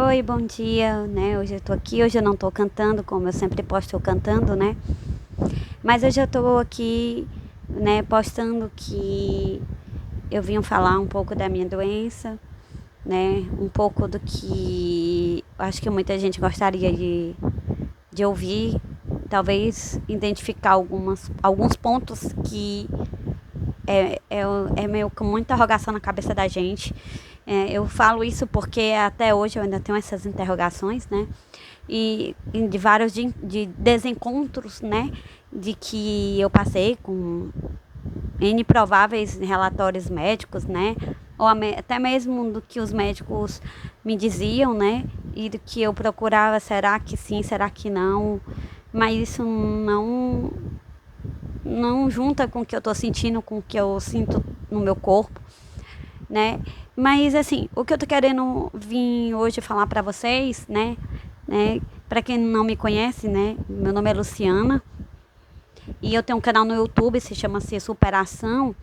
Oi, bom dia, né? Hoje eu tô aqui, hoje eu não tô cantando, como eu sempre posto eu cantando, né? Mas hoje eu tô aqui, né, postando que eu vim falar um pouco da minha doença, né? Um pouco do que acho que muita gente gostaria de ouvir, talvez identificar alguns pontos que é meio com muita interrogação na cabeça da gente. Eu falo isso porque até hoje eu ainda tenho essas interrogações, né? E de vários de desencontros, né? De que eu passei com N prováveis relatórios médicos, né? Ou até mesmo do que os médicos me diziam, né? E do que eu procurava, será que sim, será que não? Mas isso não junta com o que eu tô sentindo, com o que eu sinto no meu corpo, né? Mas assim, o que eu tô querendo vir hoje falar pra vocês, né? Para quem não me conhece, né? Meu nome é Luciana e eu tenho um canal no YouTube, se chama-se Superação.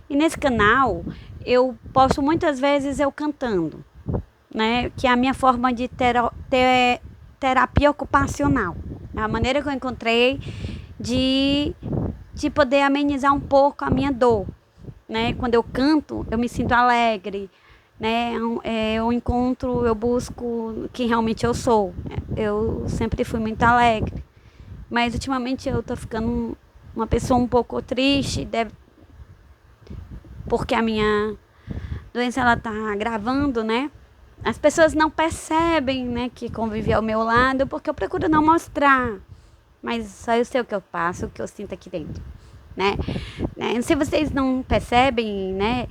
E nesse canal eu posto muitas vezes eu cantando, né? Que é a minha forma de terapia ocupacional. É a maneira que eu encontrei de, de poder amenizar um pouco a minha dor, né? Quando eu canto, eu me sinto alegre, né? Eu encontro, eu busco quem realmente eu sou. Eu sempre fui muito alegre, mas ultimamente eu tô ficando uma pessoa um pouco triste, porque a minha doença ela tá agravando, né? As pessoas não percebem, né, que convive ao meu lado, porque eu procuro não mostrar. Mas só eu sei o que eu passo, o que eu sinto aqui dentro, né? Se vocês não percebem, né?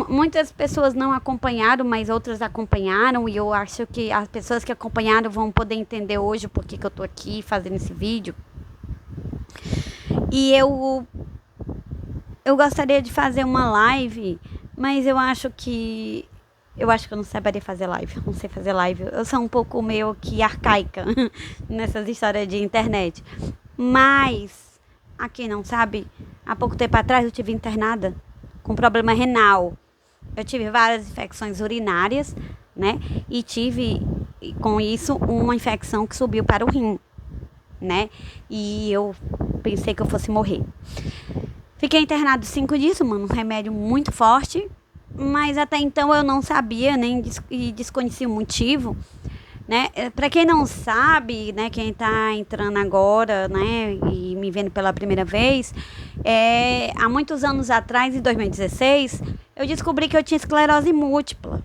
Muitas pessoas não acompanharam, mas outras acompanharam. E eu acho que as pessoas que acompanharam vão poder entender hoje por que eu tô aqui fazendo esse vídeo. E eu gostaria de fazer uma live, mas eu acho que eu não saberia fazer live. Eu não sei fazer live. Eu sou um pouco meio que arcaica nessas histórias de internet. Mas, a quem não sabe, há pouco tempo atrás eu tive internada com problema renal. Eu tive várias infecções urinárias, né? E tive, com isso, uma infecção que subiu para o rim, né? E eu pensei que eu fosse morrer. Fiquei internado 5 dias, tomando um remédio muito forte, mas até então eu não sabia nem e desconhecia o motivo, né? Para quem não sabe, né, quem tá entrando agora, né, e me vendo pela primeira vez, há muitos anos atrás, em 2016, eu descobri que eu tinha esclerose múltipla,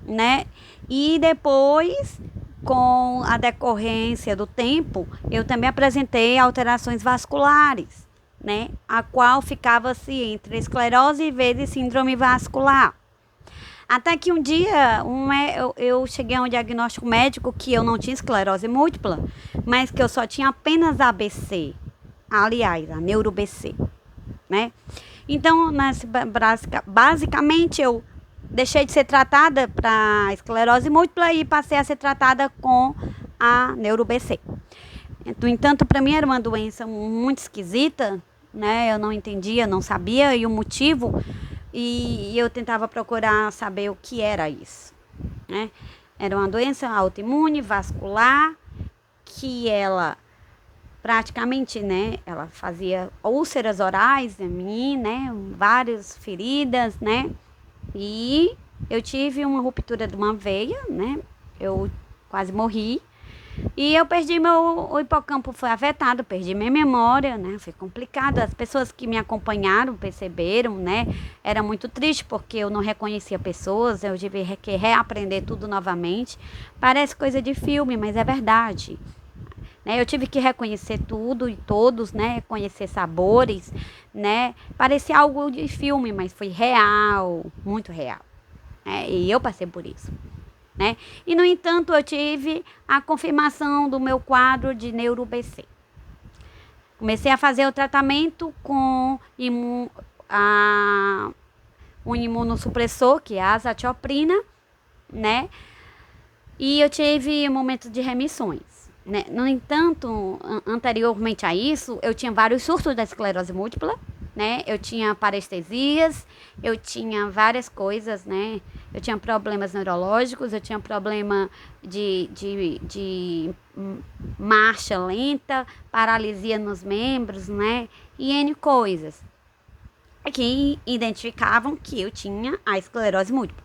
né? E depois, com a decorrência do tempo, eu também apresentei alterações vasculares, né? A qual ficava-se entre esclerose vezes síndrome vascular. Até que um dia eu cheguei a um diagnóstico médico que eu não tinha esclerose múltipla, mas que eu só tinha apenas ABC. Aliás, a neuro-BC, né? Então, basicamente, eu deixei de ser tratada para esclerose múltipla e passei a ser tratada com a neuro-BC. No entanto, para mim era uma doença muito esquisita, né? Eu não entendia, não sabia e o motivo, e eu tentava procurar saber o que era isso, né? Era uma doença autoimune, vascular, que ela praticamente, né, ela fazia úlceras orais em mim, né, várias feridas, né, e eu tive uma ruptura de uma veia, né, eu quase morri, e eu perdi o hipocampo foi afetado, perdi minha memória, né? Foi complicado. As pessoas que me acompanharam perceberam, né? Era muito triste porque eu não reconhecia pessoas, eu tive que reaprender tudo novamente. Parece coisa de filme, mas é verdade, né? Eu tive que reconhecer tudo e todos, né? Conhecer sabores, né? Parecia algo de filme, mas foi real, muito real, né? E eu passei por isso, né? E, no entanto, eu tive a confirmação do meu quadro de neuro-BC. Comecei a fazer o tratamento com um imunossupressor, que é a azatioprina, né? E eu tive um momento de remissões, né? No entanto, anteriormente a isso, eu tinha vários surtos da esclerose múltipla, né? Eu tinha parestesias, eu tinha várias coisas, né? Eu tinha problemas neurológicos, eu tinha problema de marcha lenta, paralisia nos membros, né? E N coisas que identificavam que eu tinha a esclerose múltipla.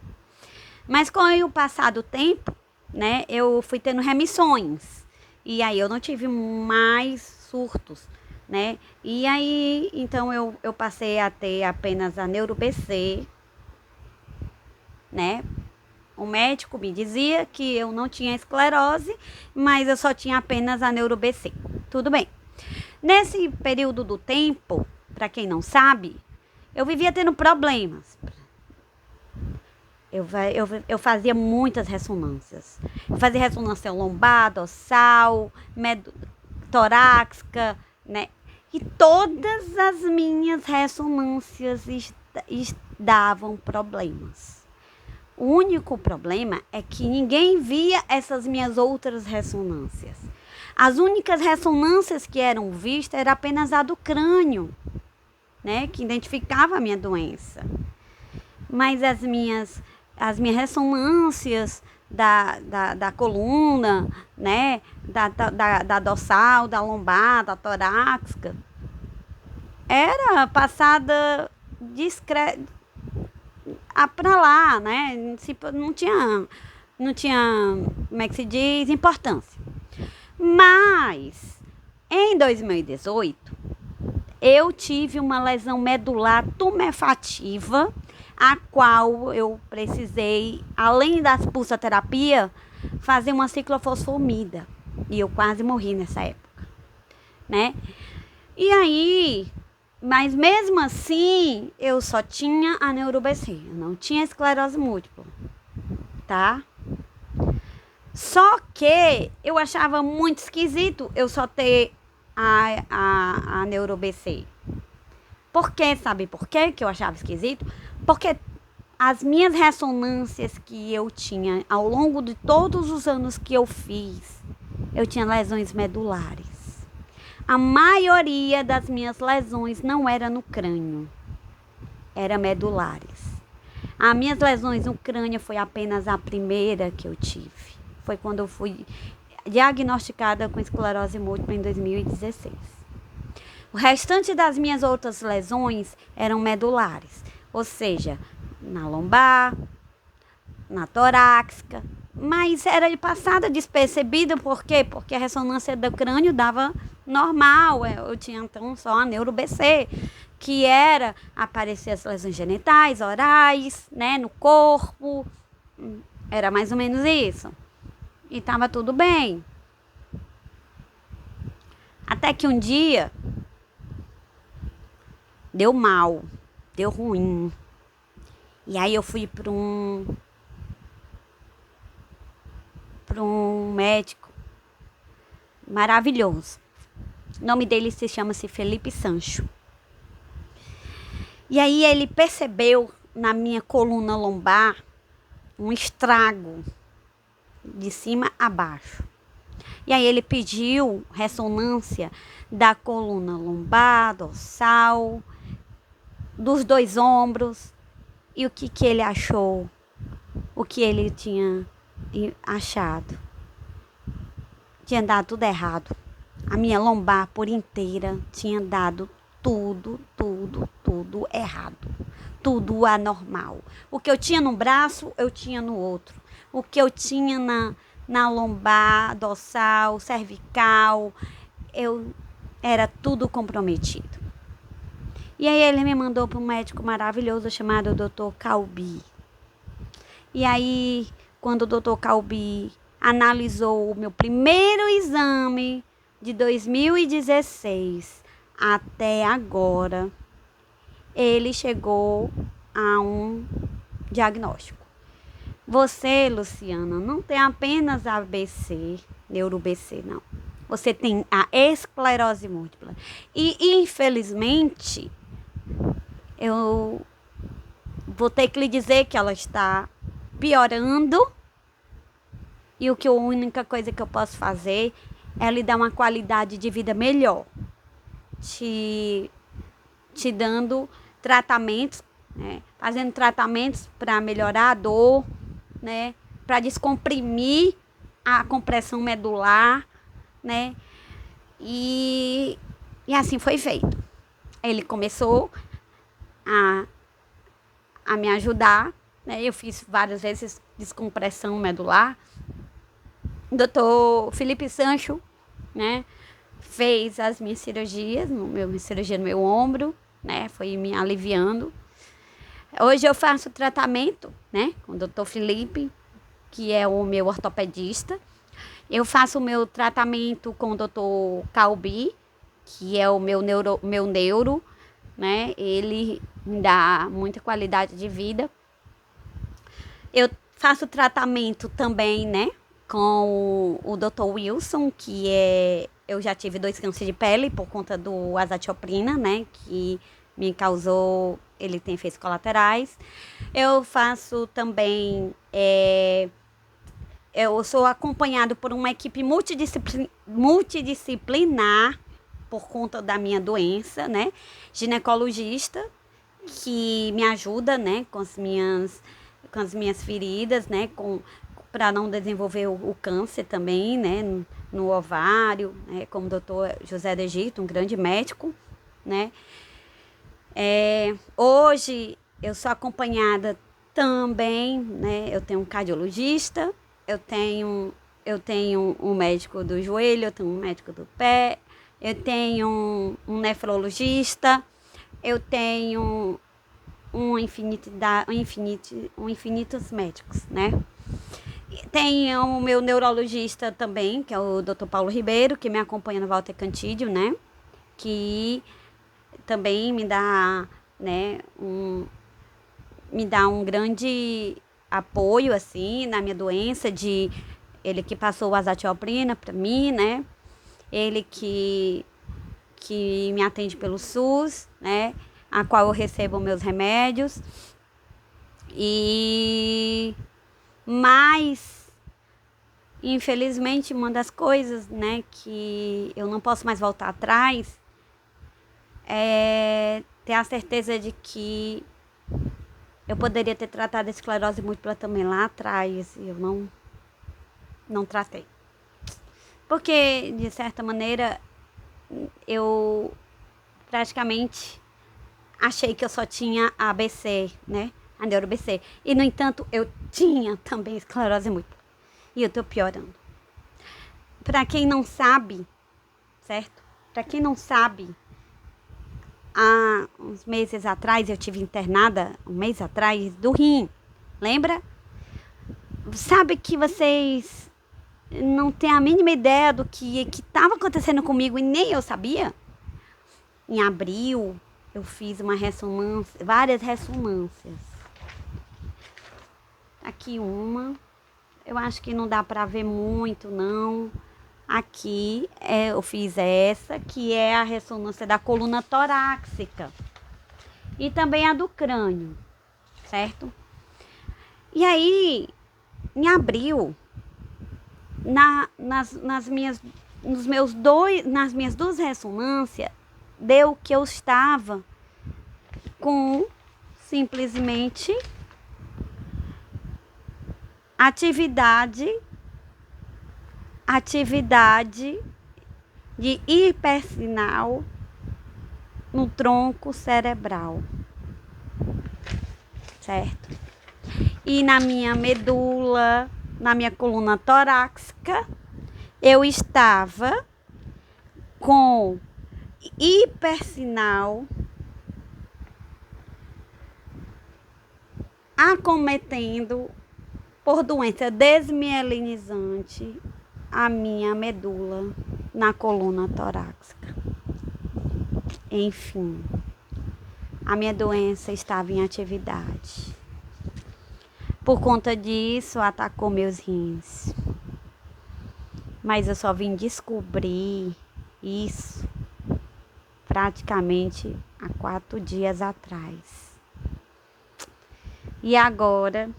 Mas com o passar do tempo, né, eu fui tendo remissões. E aí eu não tive mais surtos, né? E aí, então eu passei a ter apenas a neuro-BC, né? O médico me dizia que eu não tinha esclerose, mas eu só tinha apenas a neuro-BC. Tudo bem. Nesse período do tempo, para quem não sabe, eu vivia tendo problemas. Eu fazia muitas ressonâncias. Eu fazia ressonância lombar, dorsal, torácica, né? E todas as minhas ressonâncias davam problemas. O único problema é que ninguém via essas minhas outras ressonâncias. As únicas ressonâncias que eram vistas era apenas a do crânio, né? Que identificava a minha doença. Mas as minhas ressonâncias da coluna, né, da dorsal, da lombar, da torácica, era passada discreta para lá, né, não tinha, como é que se diz, importância. Mas, em 2018, eu tive uma lesão medular tumefativa, a qual eu precisei, além da pulsoterapia, fazer uma ciclofosfamida. E eu quase morri nessa época, né? E aí, mas mesmo assim, eu só tinha a neuro-BC, eu não tinha esclerose múltipla, tá? Só que eu achava muito esquisito eu só ter a neuro-BC. Por quê? Sabe por quê que eu achava esquisito? Porque as minhas ressonâncias que eu tinha ao longo de todos os anos que eu fiz, eu tinha lesões medulares. A maioria das minhas lesões não era no crânio, era medulares. As minhas lesões no crânio foi apenas a primeira que eu tive. Foi quando eu fui diagnosticada com esclerose múltipla em 2016. O restante das minhas outras lesões eram medulares, ou seja, na lombar, na torácica, mas era passada despercebida, por quê? Porque a ressonância do crânio dava normal, eu tinha então só a neuro-BC, que era aparecer as lesões genitais, orais, né, no corpo, era mais ou menos isso, e tava tudo bem. Até que um dia deu mal, deu ruim. E aí eu fui para um médico maravilhoso. O nome dele chama-se Felipe Sancho. E aí ele percebeu na minha coluna lombar um estrago de cima a baixo. E aí ele pediu ressonância da coluna lombar, dorsal, dos dois ombros. E o que ele achou? O que ele tinha achado? Tinha dado tudo errado. A minha lombar por inteira tinha dado tudo errado. Tudo anormal. O que eu tinha no braço, eu tinha no outro. O que eu tinha na lombar, dorsal, cervical, era tudo comprometido. E aí ele me mandou para um médico maravilhoso chamado Dr. Calbi. E aí, quando o Dr. Calbi analisou o meu primeiro exame de 2016 até agora, ele chegou a um diagnóstico. Você, Luciana, não tem apenas ABC, neuro-BC, não. Você tem a esclerose múltipla. E, infelizmente, eu vou ter que lhe dizer que ela está piorando. E a única coisa que eu posso fazer é lhe dar uma qualidade de vida melhor. Te te dando tratamentos, né? Fazendo tratamentos para melhorar a dor, né? Para descomprimir a compressão medular, né? E assim foi feito. Ele começou a me ajudar, né? Eu fiz várias vezes descompressão medular. O doutor Felipe Sancho, né? Fez as minhas cirurgias, minha cirurgia no meu ombro, né? Foi me aliviando. Hoje eu faço tratamento, né? Com o doutor Felipe, que é o meu ortopedista. Eu faço o meu tratamento com o doutor Calbi, que é o meu neuro, né? Ele me dá muita qualidade de vida. Eu faço tratamento também, né? Com o doutor Wilson, que eu já tive 2 cânceres de pele por conta do azatioprina, né? Que me causou, ele tem efeitos colaterais. Eu faço também, eu sou acompanhado por uma equipe multidisciplinar por conta da minha doença, né? Ginecologista, que me ajuda, né? Com as minhas feridas, né? Para não desenvolver o câncer também, né? No ovário, né? Como o doutor José de Egito, um grande médico, né? Hoje eu sou acompanhada também, né? Eu tenho um cardiologista, eu tenho um médico do joelho, eu tenho um médico do pé, eu tenho um nefrologista, eu tenho infinitos médicos, né? Tem o meu neurologista também, que é o Dr. Paulo Ribeiro, que me acompanha no Walter Cantídio, né? Que também me dá, né, me dá um grande apoio, assim, na minha doença, ele que passou o azatioprina para mim, né? Ele que me atende pelo SUS, né? A qual eu recebo meus remédios. Mas, infelizmente, uma das coisas, né, que eu não posso mais voltar atrás é ter a certeza de que eu poderia ter tratado a esclerose múltipla também lá atrás e eu não tratei. Porque, de certa maneira, eu praticamente achei que eu só tinha a ABC, né? A neuro-ABC. E, no entanto, eu tinha também esclerose múltipla. E eu tô piorando. Pra quem não sabe, certo? Pra quem não sabe, há uns meses atrás, eu tive internada, um mês atrás, do rim. Lembra? Sabe que vocês não têm a mínima ideia do que estava acontecendo comigo e nem eu sabia? Em abril, eu fiz uma ressonância, várias ressonâncias. Aqui uma. Eu acho que não dá pra ver muito, não. Aqui eu fiz essa, que é a ressonância da coluna torácica. E também a do crânio, certo? E aí, em abril, nas minhas 2 ressonâncias, deu que eu estava com simplesmente atividade de hipersinal no tronco cerebral, certo? E na minha medula, na minha coluna torácica, eu estava com hipersinal acometendo por doença desmielinizante a minha medula na coluna torácica. Enfim, a minha doença estava em atividade. Por conta disso, atacou meus rins. Mas eu só vim descobrir isso praticamente há 4 dias atrás. E agora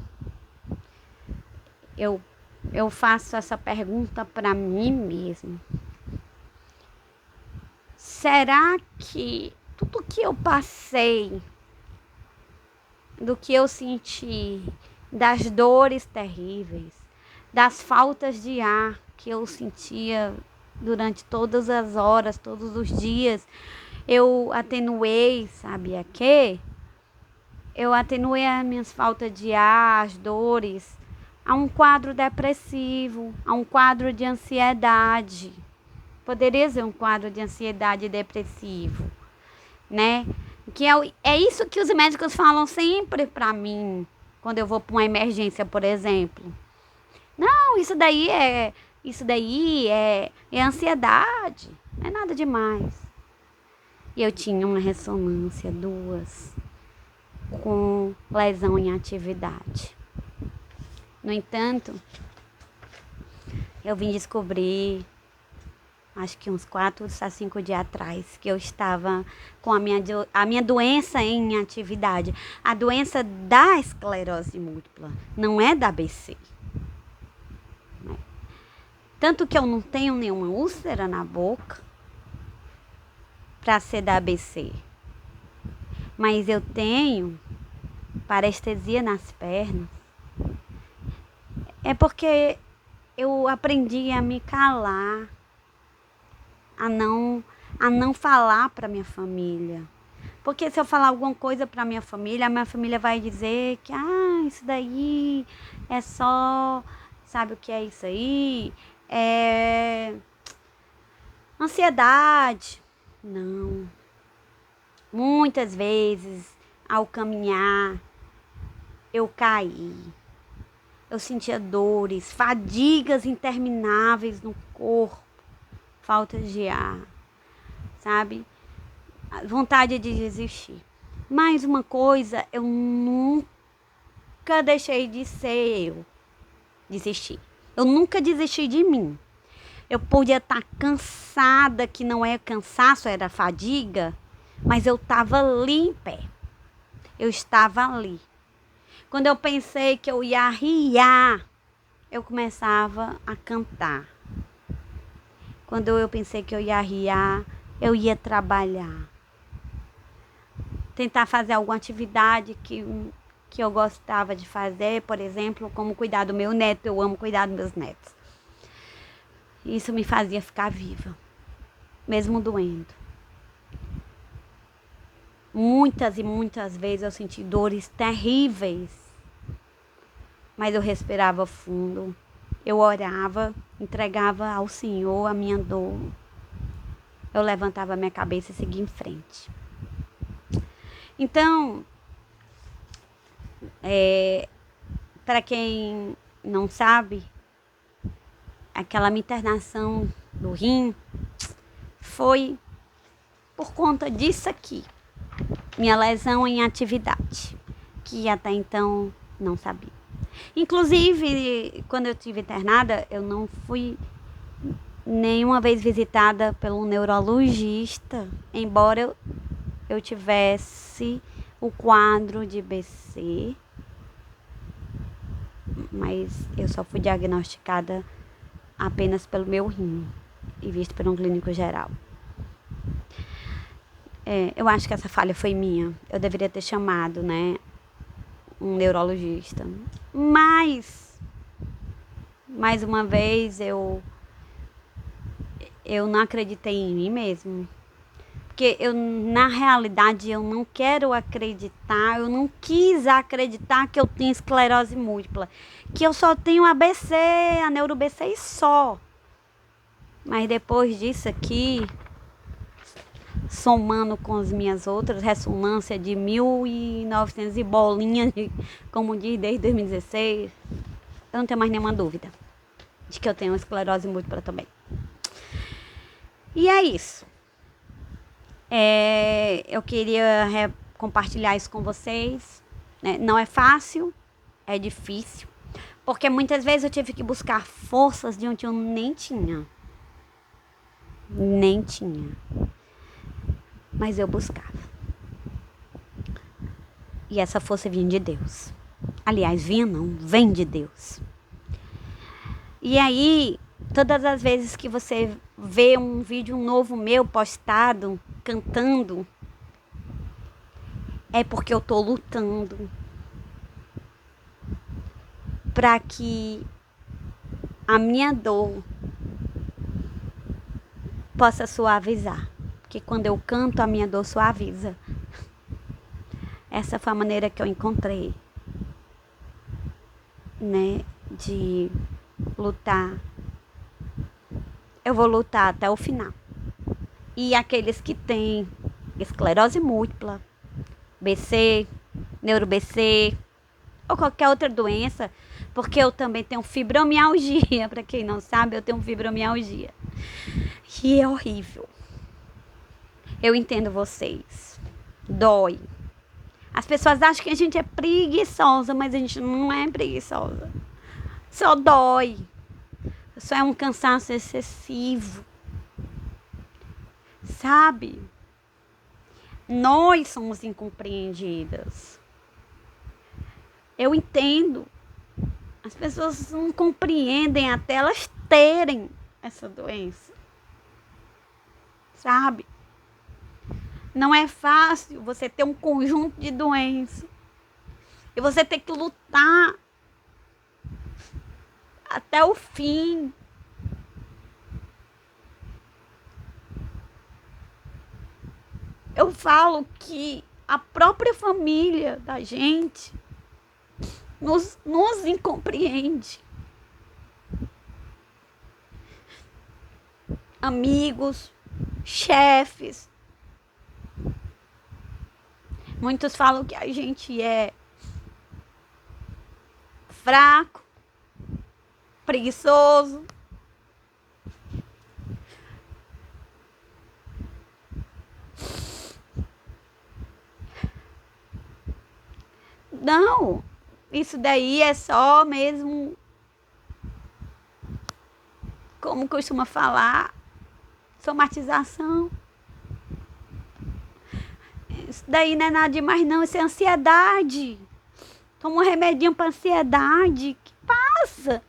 eu faço essa pergunta para mim mesma. Será que tudo que eu passei, do que eu senti, das dores terríveis, das faltas de ar que eu sentia durante todas as horas, todos os dias, eu atenuei, sabe a quê? Eu atenuei as minhas faltas de ar, as dores, a um quadro depressivo, a um quadro de ansiedade. Poderia ser um quadro de ansiedade depressivo, né? Que é isso que os médicos falam sempre pra mim, quando eu vou pra uma emergência, por exemplo. Não, isso daí é ansiedade, não é nada demais. E eu tinha uma ressonância, duas, com lesão em atividade. No entanto, eu vim descobrir, acho que uns 4 a 5 dias atrás, que eu estava com a minha doença em atividade. A doença da esclerose múltipla, não é da ABC. Tanto que eu não tenho nenhuma úlcera na boca para ser da ABC. Mas eu tenho parestesia nas pernas. É porque eu aprendi a me calar, a não falar para minha família. Porque se eu falar alguma coisa para minha família, a minha família vai dizer que isso daí é só, sabe o que é isso aí? É ansiedade. Não. Muitas vezes, ao caminhar, eu caí. Eu sentia dores, fadigas intermináveis no corpo, falta de ar, sabe? Vontade de desistir. Mais uma coisa, eu nunca deixei de ser eu. Desistir. Eu nunca desisti de mim. Eu podia estar cansada, que não é cansaço, era fadiga, mas eu estava ali em pé. Eu estava ali. Quando eu pensei que eu ia arriar, eu começava a cantar. Quando eu pensei que eu ia arriar, eu ia trabalhar. Tentar fazer alguma atividade que eu gostava de fazer, por exemplo, como cuidar do meu neto. Eu amo cuidar dos meus netos. Isso me fazia ficar viva, mesmo doendo. Muitas e muitas vezes eu senti dores terríveis, mas eu respirava fundo, eu orava, entregava ao Senhor a minha dor. Eu levantava a minha cabeça e seguia em frente. Então, para quem não sabe, aquela minha internação do rim foi por conta disso aqui. Minha lesão em atividade, que até então não sabia. Inclusive, quando eu estive internada, eu não fui nenhuma vez visitada pelo neurologista, embora eu tivesse o quadro de BC, mas eu só fui diagnosticada apenas pelo meu rim e visto por um clínico geral. Eu acho que essa falha foi minha. Eu deveria ter chamado, né, um neurologista. Mas, mais uma vez, eu não acreditei em mim mesmo. Porque na realidade, eu não quero acreditar, eu não quis acreditar que eu tenho esclerose múltipla. Que eu só tenho ABC, a neuro-BC e só. Mas depois disso aqui, somando com as minhas outras, ressonância de 1.900 e bolinhas, como diz, desde 2016, eu não tenho mais nenhuma dúvida de que eu tenho esclerose múltipla também. E é isso. Eu queria compartilhar isso com vocês. Né? Não é fácil, é difícil, porque muitas vezes eu tive que buscar forças de onde eu nem tinha. Mas eu buscava. E essa força vinha de Deus. Aliás, vem de Deus. E aí, todas as vezes que você vê um vídeo novo meu postado, cantando, é porque eu tô lutando para que a minha dor possa suavizar. Porque quando eu canto, a minha dor suaviza. Essa foi a maneira que eu encontrei, né, de lutar. Eu vou lutar até o final. E aqueles que têm esclerose múltipla, BC, neuro-BC ou qualquer outra doença, porque eu também tenho fibromialgia, para quem não sabe, eu tenho fibromialgia. E é horrível. Eu entendo vocês. Dói. As pessoas acham que a gente é preguiçosa, mas a gente não é preguiçosa. Só dói. Só é um cansaço excessivo. Sabe? Nós somos incompreendidas. Eu entendo. As pessoas não compreendem até elas terem essa doença. Sabe? Não é fácil você ter um conjunto de doenças e você ter que lutar até o fim. Eu falo que a própria família da gente nos incompreende. Amigos, chefes. Muitos falam que a gente é fraco, preguiçoso. Não, isso daí é só mesmo, como costuma falar, somatização. Isso daí não é nada demais não, isso é ansiedade. Toma um remedinho para ansiedade, que passa.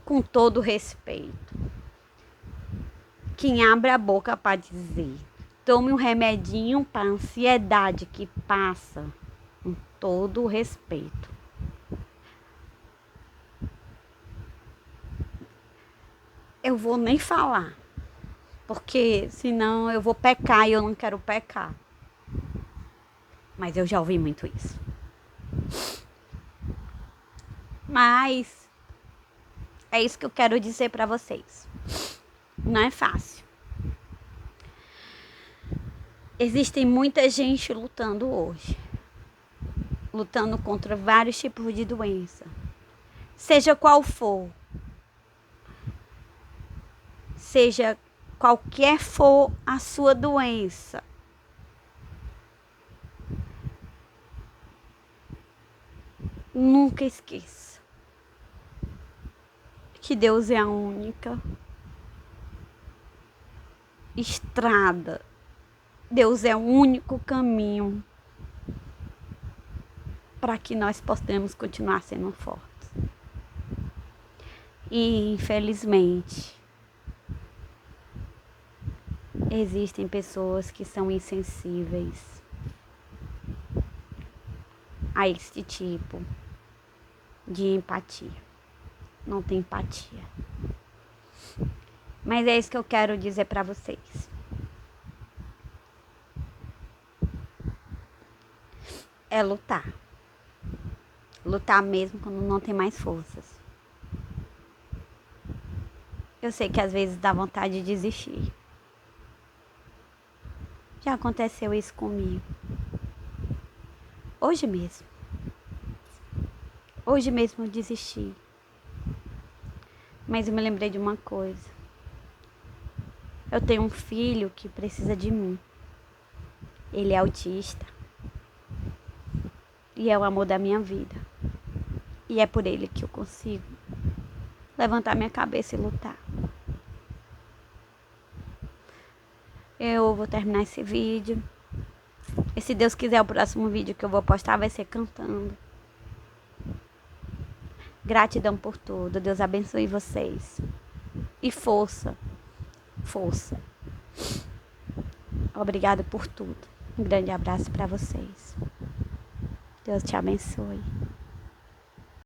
Com todo respeito, quem abre a boca para dizer, tome um remedinho para ansiedade, que passa, com todo respeito. Eu vou nem falar, porque senão eu vou pecar e eu não quero pecar. Mas eu já ouvi muito isso. Mas é isso que eu quero dizer para vocês. Não é fácil. Existem muita gente lutando hoje. Lutando contra vários tipos de doença. Seja qual for. Seja qualquer for a sua doença. Nunca esqueça que Deus é a única estrada. Deus é o único caminho para que nós possamos continuar sendo fortes. E, infelizmente, existem pessoas que são insensíveis a esse tipo de empatia. Não tem empatia. Mas é isso que eu quero dizer para vocês. É lutar. Lutar mesmo quando não tem mais forças. Eu sei que às vezes dá vontade de desistir. Já aconteceu isso comigo. Hoje mesmo. Hoje mesmo eu desisti. Mas eu me lembrei de uma coisa. Eu tenho um filho que precisa de mim. Ele é autista. E é o amor da minha vida. E é por ele que eu consigo levantar minha cabeça e lutar. Eu vou terminar esse vídeo. E se Deus quiser, o próximo vídeo que eu vou postar vai ser cantando. Gratidão por tudo. Deus abençoe vocês. E força. Força. Obrigada por tudo. Um grande abraço para vocês. Deus te abençoe.